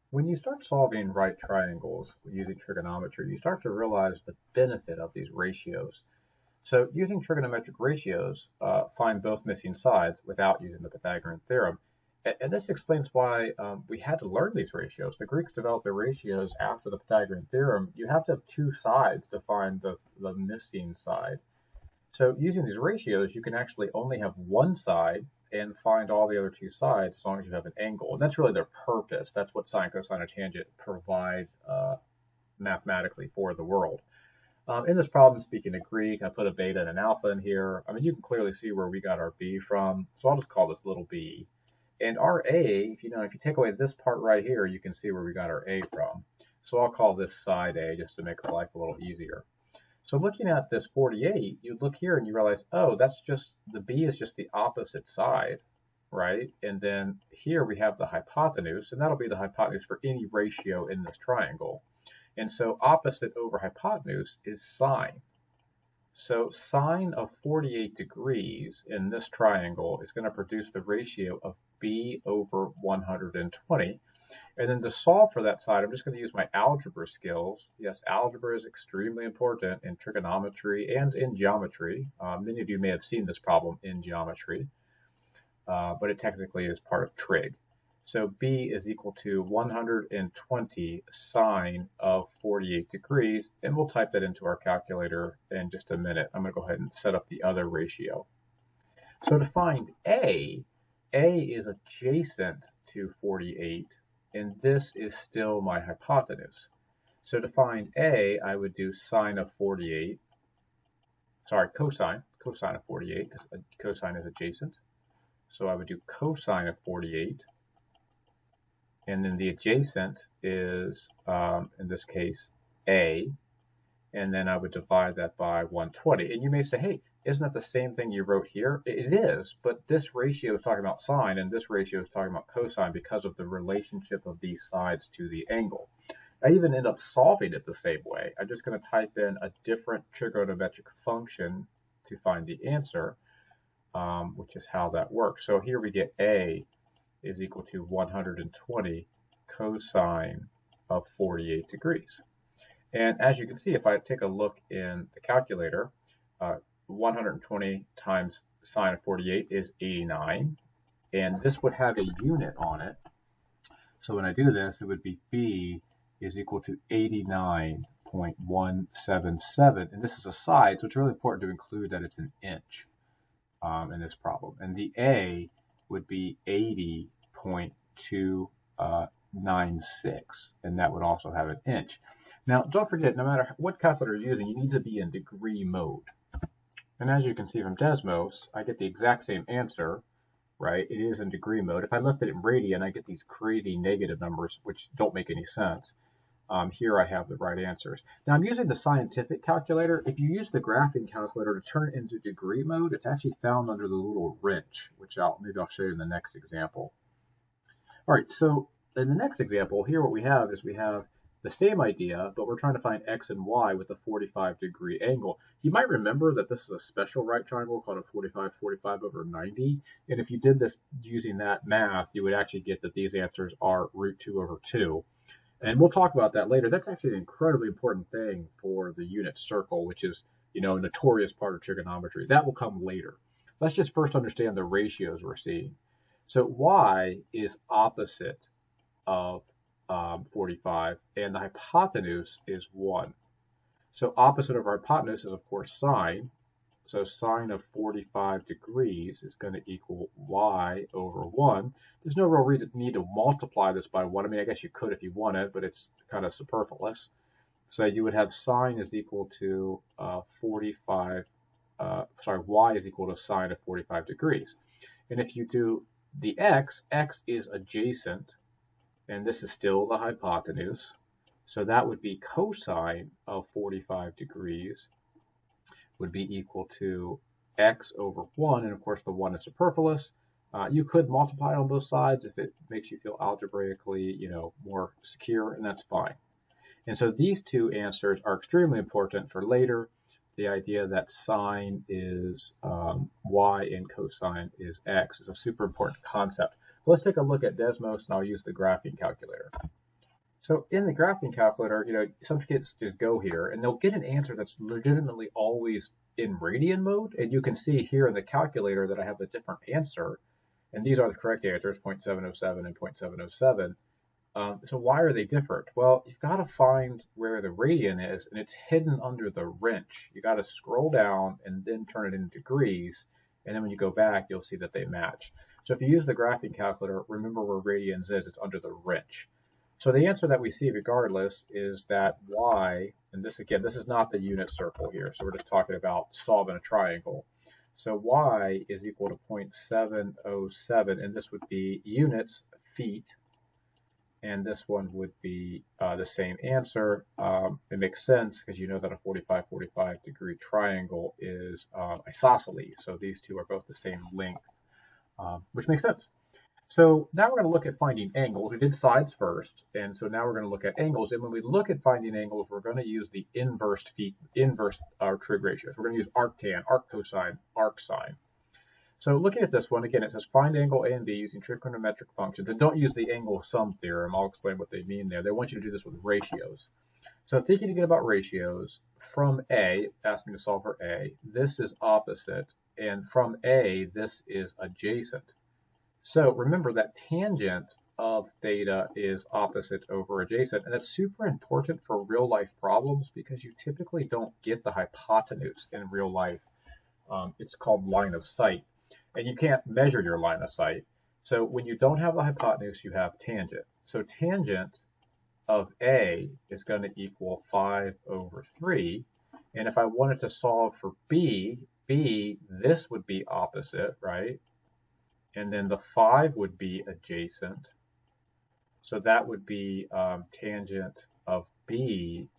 When you start solving right triangles using trigonometry, you start to realize the benefit of these ratios. So using trigonometric ratios, find both missing sides without using the Pythagorean theorem. And this explains why we had to learn these ratios. The Greeks developed their ratios after the Pythagorean theorem. You have to have two sides to find the missing side. So using these ratios, you can actually only have one side and find all the other two sides as long as you have an angle. And that's really their purpose. That's what sine, cosine, and tangent provides mathematically for the world. In this problem, speaking of Greek, I put a beta and an alpha in here. I mean, you can clearly see where we got our b from. So I'll just call this little b. And our a, if you take away this part right here, you can see where we got our a from. So I'll call this side a just to make our life a little easier. So looking at this 48, you look here and you realize, oh, that's just, the b is just the opposite side, right? And then here we have the hypotenuse, and that'll be the hypotenuse for any ratio in this triangle. And so opposite over hypotenuse is sine. So sine of 48 degrees in this triangle is going to produce the ratio of b over 120. And then to solve for that side, I'm just going to use my algebra skills. Yes, algebra is extremely important in trigonometry and in geometry. Many of you may have seen this problem in geometry, but it technically is part of trig. So b is equal to 120 sine of 48 degrees, and we'll type that into our calculator in just a minute. I'm going to go ahead and set up the other ratio. So to find a is adjacent to 48, and this is still my hypotenuse. So to find a, I would do sine of 48, cosine of 48, because cosine is adjacent. So I would do cosine of 48. And then the adjacent is, in this case, a. And then I would divide that by 120. And you may say, hey, isn't that the same thing you wrote here? It is, but this ratio is talking about sine, and this ratio is talking about cosine because of the relationship of these sides to the angle. I even end up solving it the same way. I'm just going to type in a different trigonometric function to find the answer, which is how that works. So here we get a is equal to 120 cosine of 48 degrees. And as you can see, if I take a look in the calculator, 120 times sine of 48 is 89. And this would have a unit on it. So when I do this, it would be b is equal to 89.177. And this is a side, so it's really important to include that it's an inch in this problem. And the a would be 80.296, and that would also have an inch. Now, don't forget, no matter what calculator you're using, you need to be in degree mode. And as you can see from Desmos, I get the exact same answer, right? It is in degree mode. If I left it in radian, I get these crazy negative numbers, which don't make any sense. Here I have the right answers. Now I'm using the scientific calculator. If you use the graphing calculator to turn it into degree mode, it's actually found under the little wrench, which maybe I'll show you in the next example. All right, so in the next example, here what we have is we have the same idea, but we're trying to find x and y with a 45-degree angle. You might remember that this is a special right triangle called a 45 over 90. And if you did this using that math, you would actually get that these answers are root 2 over 2. And we'll talk about that later. That's actually an incredibly important thing for the unit circle, which is, a notorious part of trigonometry. That will come later. Let's just first understand the ratios we're seeing. So y is opposite of 45, and the hypotenuse is 1. So opposite of our hypotenuse is, of course, sine. So sine of 45 degrees is going to equal y over 1. There's no real need to multiply this by 1. I mean, I guess you could if you wanted, but it's kind of superfluous. So you would have sine is equal to y is equal to sine of 45 degrees. And if you do the x is adjacent, and this is still the hypotenuse. So that would be cosine of 45 degrees would be equal to x over 1, and of course the 1 is superfluous. You could multiply on both sides if it makes you feel algebraically, more secure, and that's fine. And so these two answers are extremely important for later. The idea that sine is y and cosine is x is a super important concept. Let's take a look at Desmos, and I'll use the graphing calculator. So in the graphing calculator, some kids just go here and they'll get an answer that's legitimately always in radian mode. And you can see here in the calculator that I have a different answer. And these are the correct answers, 0.707 and 0.707. So why are they different? Well, you've got to find where the radian is, and it's hidden under the wrench. You got to scroll down and then turn it into degrees. And then when you go back, you'll see that they match. So if you use the graphing calculator, remember where radians is, it's under the wrench. So the answer that we see regardless is that y, and this again, this is not the unit circle here. So we're just talking about solving a triangle. So y is equal to 0.707, and this would be units, feet, and this one would be the same answer. It makes sense because you know that a 45-45 degree triangle is isosceles. So these two are both the same length, which makes sense. So now we're going to look at finding angles. We did sides first, and so now we're going to look at angles. And when we look at finding angles, we're going to use the inverse trig ratios. We're going to use arctan, arccosine, arcsine. So looking at this one, again, it says find angle A and B using trigonometric functions. And don't use the angle sum theorem. I'll explain what they mean there. They want you to do this with ratios. So thinking again about ratios, from A, ask me to solve for A, this is opposite. And from A, this is adjacent. So remember that tangent of theta is opposite over adjacent, and that's super important for real life problems because you typically don't get the hypotenuse in real life. It's called line of sight, and you can't measure your line of sight. So when you don't have the hypotenuse, you have tangent. So tangent of A is going to equal 5 over 3, and if I wanted to solve for B, this would be opposite, right? And then the 5 would be adjacent. So that would be tangent of B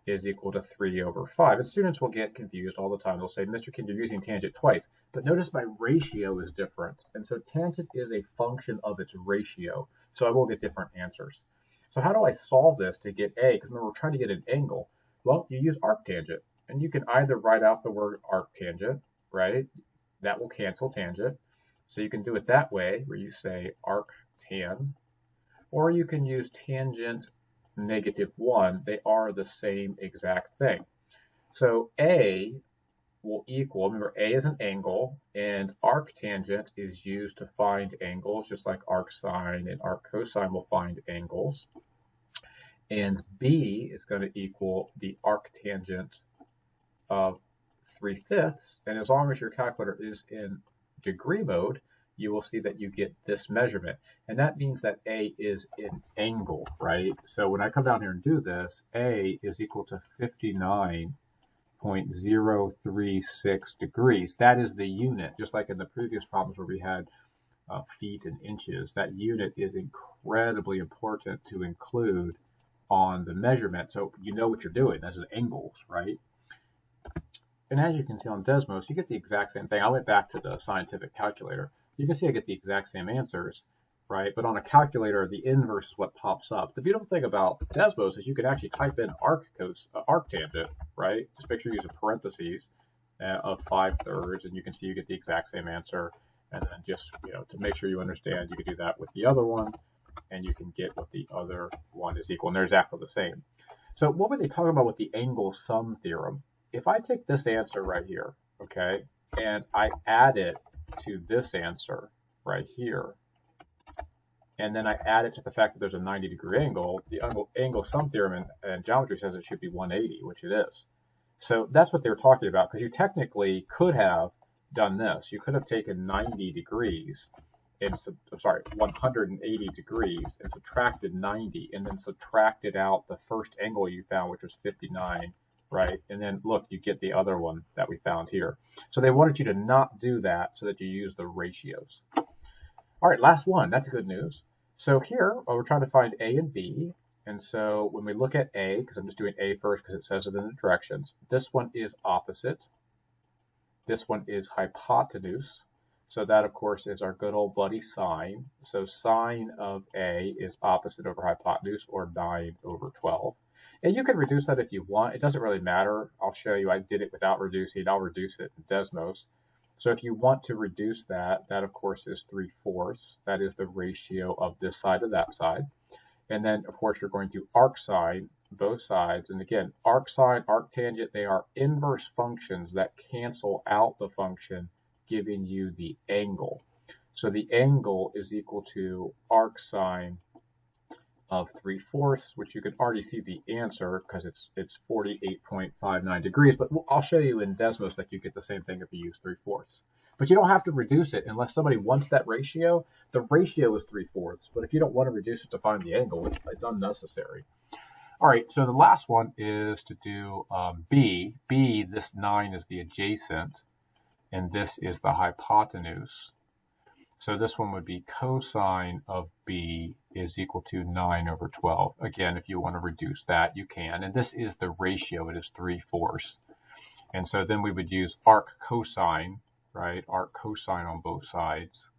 is equal to 3 over 5. And students will get confused all the time. They'll say, Mr. King, you're using tangent twice. But notice my ratio is different. And so tangent is a function of its ratio. So I will get different answers. So how do I solve this to get A? Because remember, we're trying to get an angle. Well, you use arctangent. And you can either write out the word arctangent, right? That will cancel tangent. So you can do it that way, where you say arctan, or you can use tangent -1. They are the same exact thing. So A will equal, remember A is an angle, and arctangent is used to find angles, just like arcsine and arccosine will find angles. And B is going to equal the arctangent of 3/5. And as long as your calculator is in degree mode, you will see that you get this measurement. And that means that A is an angle, right? So when I come down here and do this, A is equal to 59.036 degrees. That is the unit, just like in the previous problems where we had feet and inches. That unit is incredibly important to include on the measurement. So you know what you're doing. That's angles, right? And as you can see on Desmos, you get the exact same thing. I went back to the scientific calculator. You can see I get the exact same answers, right? But on a calculator, the inverse is what pops up. The beautiful thing about Desmos is you can actually type in arctangent, right? Just make sure you use a parentheses of 5/3, and you can see you get the exact same answer. And then just, to make sure you understand, you can do that with the other one, and you can get what the other one is equal. And they're exactly the same. So what were they talking about with the angle sum theorem? If I take this answer right here, okay, and I add it to this answer right here, and then I add it to the fact that there's a 90-degree angle, the angle sum theorem in geometry says it should be 180, which it is. So that's what they were talking about, because you technically could have done this. You could have taken 90 degrees, 180 degrees, and subtracted 90, and then subtracted out the first angle you found, which was 59, right? And then look, you get the other one that we found here. So they wanted you to not do that so that you use the ratios. All right, last one. That's good news. So here, we're trying to find A and B. And so when we look at A, because I'm just doing A first because it says it in the directions, this one is opposite. This one is hypotenuse. So that, of course, is our good old buddy sine. So sine of A is opposite over hypotenuse, or 9 over 12. And you can reduce that if you want. It doesn't really matter. I'll show you. I did it without reducing. I'll reduce it in Desmos. So if you want to reduce that, that, of course, is 3/4. That is the ratio of this side to that side. And then, of course, you're going to arcsine both sides. And again, arcsine, arctangent, they are inverse functions that cancel out the function, giving you the angle. So the angle is equal to arcsine of 3/4, which you can already see the answer because it's 48.59 degrees. But I'll show you in Desmos that you get the same thing if you use 3/4. But you don't have to reduce it unless somebody wants that ratio. The ratio is 3/4, but if you don't want to reduce it to find the angle, it's unnecessary. All right, so the last one is to do B. B, this 9 is the adjacent, and this is the hypotenuse. So this one would be cosine of B is equal to 9 over 12. Again, if you want to reduce that, you can. And this is the ratio. It is 3/4. And so then we would use arc cosine, right? Arc cosine on both sides,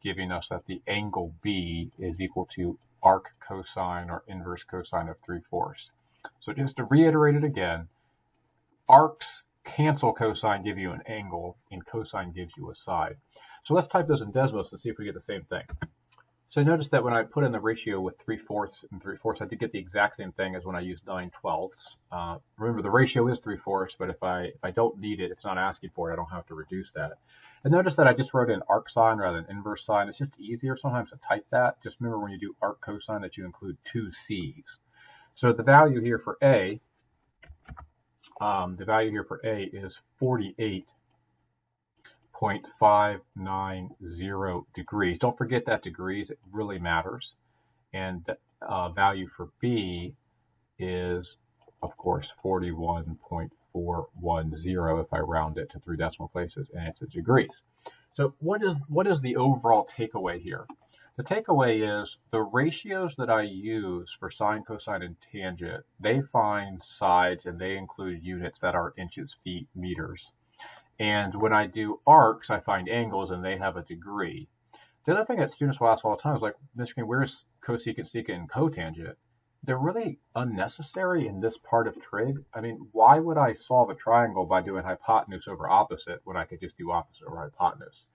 giving us that the angle B is equal to arc cosine or inverse cosine of 3/4. So just to reiterate it again, arcs cancel cosine, give you an angle, and cosine gives you a side. So let's type those in Desmos and see if we get the same thing. So notice that when I put in the ratio with 3/4 and 3/4, I did get the exact same thing as when I used 9/12. Remember, the ratio is 3/4, but if I don't need it, if it's not asking for it, I don't have to reduce that. And notice that I just wrote in arc sine rather than inverse sine. It's just easier sometimes to type that. Just remember when you do arc cosine that you include 2 C's. So the value here for A, is 48.590 degrees. Don't forget that degrees, it really matters. And the value for B is, of course, 41.410 if I round it to 3 decimal places, and it's in degrees. So what is the overall takeaway here? The takeaway is the ratios that I use for sine, cosine, and tangent, they find sides and they include units that are inches, feet, meters. And when I do arcs, I find angles and they have a degree. The other thing that students will ask all the time is like, Mr. King, where's cosecant, secant, and cotangent? They're really unnecessary in this part of trig. I mean, why would I solve a triangle by doing hypotenuse over opposite when I could just do opposite over hypotenuse?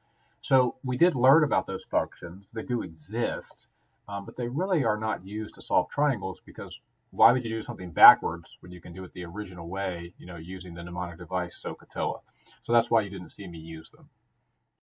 So we did learn about those functions. They do exist, but they really are not used to solve triangles because why would you do something backwards when you can do it the original way, using the mnemonic device SOHCAHTOA? So that's why you didn't see me use them.